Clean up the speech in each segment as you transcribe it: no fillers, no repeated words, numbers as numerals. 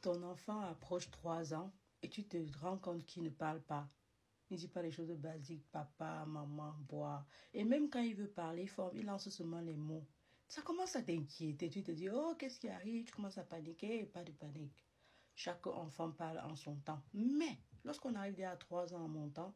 Ton enfant approche 3 ans et tu te rends compte qu'il ne parle pas. Il ne dit pas les choses basiques, papa, maman, boire. Et même quand il veut parler, il lance seulement les mots. Ça commence à t'inquiéter. Tu te dis, oh, qu'est-ce qui arrive? Tu commences à paniquer. Pas de panique. Chaque enfant parle en son temps. Mais lorsqu'on arrive déjà à 3 ans en montant,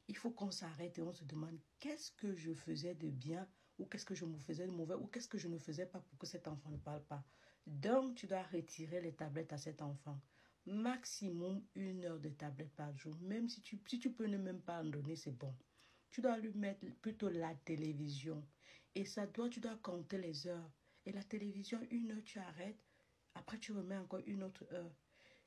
il faut qu'on s'arrête et on se demande qu'est-ce que je faisais de bien ou qu'est-ce que je me faisais de mauvais ou qu'est-ce que je ne faisais pas pour que cet enfant ne parle pas. Donc, tu dois retirer les tablettes à cet enfant. Maximum 1 heure de tablette par jour. Même si tu peux ne même pas en donner, c'est bon. Tu dois lui mettre plutôt la télévision. Et tu dois compter les heures. Et la télévision, 1 heure, tu arrêtes. Après, tu remets encore 1 autre heure.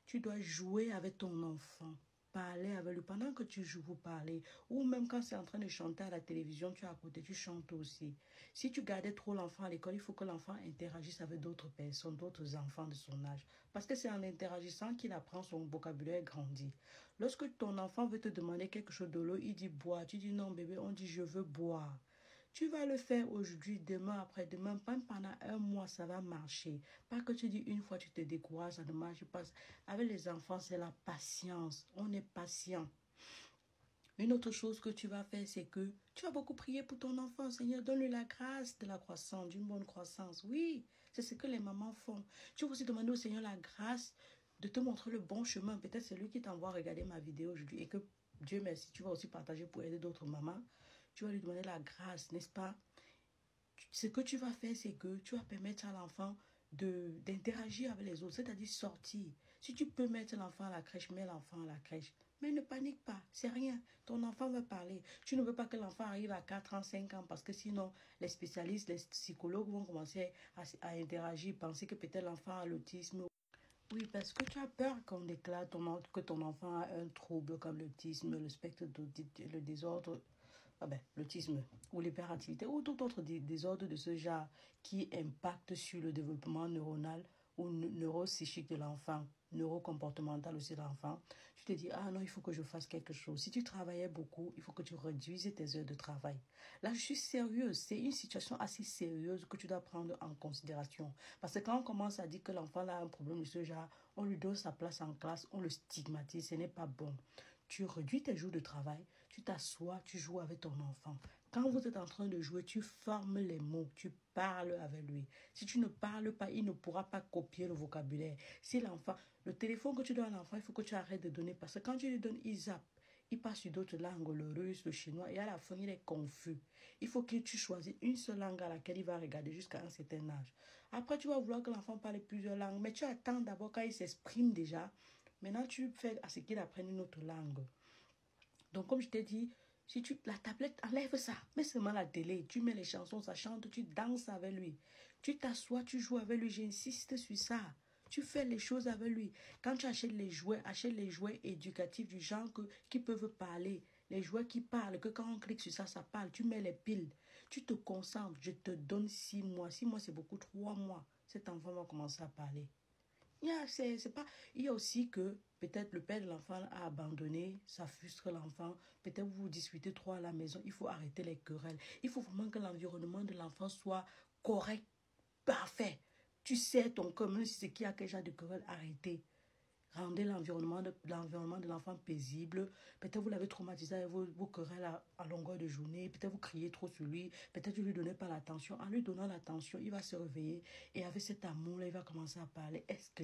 Tu dois jouer avec ton enfant. Parler avec lui. Pendant que tu joues, vous parlez. Ou même quand c'est en train de chanter à la télévision, tu es à côté, tu chantes aussi. Si tu gardais trop l'enfant à l'école, il faut que l'enfant interagisse avec d'autres personnes, d'autres enfants de son âge. Parce que c'est en interagissant qu'il apprend son vocabulaire et grandit. Lorsque ton enfant veut te demander quelque chose de l'eau, il dit boire. Tu dis non bébé, on dit je veux boire. Tu vas le faire aujourd'hui, demain, après-demain, même pendant 1 mois, ça va marcher. Pas que tu dis une fois, tu te décourages, ça ne marche pas. Avec les enfants, c'est la patience. On est patient. Une autre chose que tu vas faire, c'est que tu vas beaucoup prier pour ton enfant. Seigneur, donne-lui la grâce de la croissance, d'une bonne croissance. Oui, c'est ce que les mamans font. Tu vas aussi demander au Seigneur la grâce de te montrer le bon chemin. Peut-être c'est lui qui t'envoie regarder ma vidéo aujourd'hui et que Dieu merci, tu vas aussi partager pour aider d'autres mamans. Tu vas lui demander la grâce, n'est-ce pas? Ce que tu vas faire, c'est que tu vas permettre à l'enfant d'interagir avec les autres, c'est-à-dire sortir. Si tu peux mettre l'enfant à la crèche, mets l'enfant à la crèche. Mais ne panique pas, c'est rien. Ton enfant va parler. Tu ne veux pas que l'enfant arrive à 4 ans, 5 ans, parce que sinon, les spécialistes, les psychologues vont commencer à interagir, penser que peut-être l'enfant a l'autisme. Oui, parce que tu as peur qu'on déclare que ton enfant a un trouble comme l'autisme, le spectre d'autisme, le désordre, l'autisme ou l'hyperactivité ou tout autre désordre de ce genre qui impacte sur le développement neuronal ou neuropsychique de l'enfant, neurocomportemental aussi de l'enfant. Tu te dis, ah non, il faut que je fasse quelque chose. Si tu travaillais beaucoup, il faut que tu réduises tes heures de travail. Là, je suis sérieuse. C'est une situation assez sérieuse que tu dois prendre en considération. Parce que quand on commence à dire que l'enfant a un problème de ce genre, on lui donne sa place en classe, on le stigmatise, ce n'est pas bon. Tu réduis tes jours de travail, tu t'assois, tu joues avec ton enfant. Quand vous êtes en train de jouer, tu formes les mots, tu parles avec lui. Si tu ne parles pas, il ne pourra pas copier le vocabulaire. Si l'enfant, le téléphone que tu donnes à l'enfant, il faut que tu arrêtes de donner parce que quand tu lui donnes, il zappe. Il passe sur d'autres langues, le russe, le chinois, et à la fin, il est confus. Il faut que tu choisisses une seule langue à laquelle il va regarder jusqu'à un certain âge. Après, tu vas vouloir que l'enfant parle plusieurs langues, mais tu attends d'abord quand il s'exprime déjà. Maintenant, tu fais à ce qu'il apprenne une autre langue. Donc, comme je t'ai dit, si la tablette, enlève ça. Mets seulement la télé. Tu mets les chansons, ça chante, tu danses avec lui. Tu t'assois, tu joues avec lui. J'insiste sur ça. Tu fais les choses avec lui. Quand tu achètes les jouets éducatifs du genre qui peuvent parler. Les jouets qui parlent, que quand on clique sur ça, ça parle. Tu mets les piles. Tu te concentres. Je te donne 6 mois. 6 mois, c'est beaucoup. 3 mois. Cet enfant va commencer à parler. C'est pas. Il y a aussi que peut-être le père de l'enfant a abandonné, ça frustre l'enfant. Peut-être vous discutez trop à la maison. Il faut arrêter les querelles. Il faut vraiment que l'environnement de l'enfant soit correct, parfait. Tu sais ton cœur, même si c'est qu'il y a quelque genre de querelle, arrêtez. Rendez l'environnement de l'enfant paisible. Peut-être vous l'avez traumatisé avec vos querelles à longueur de journée. Peut-être vous criez trop sur lui. Peut-être vous ne lui donnez pas l'attention. En lui donnant l'attention, il va se réveiller. Et avec cet amour-là, il va commencer à parler. Est-ce que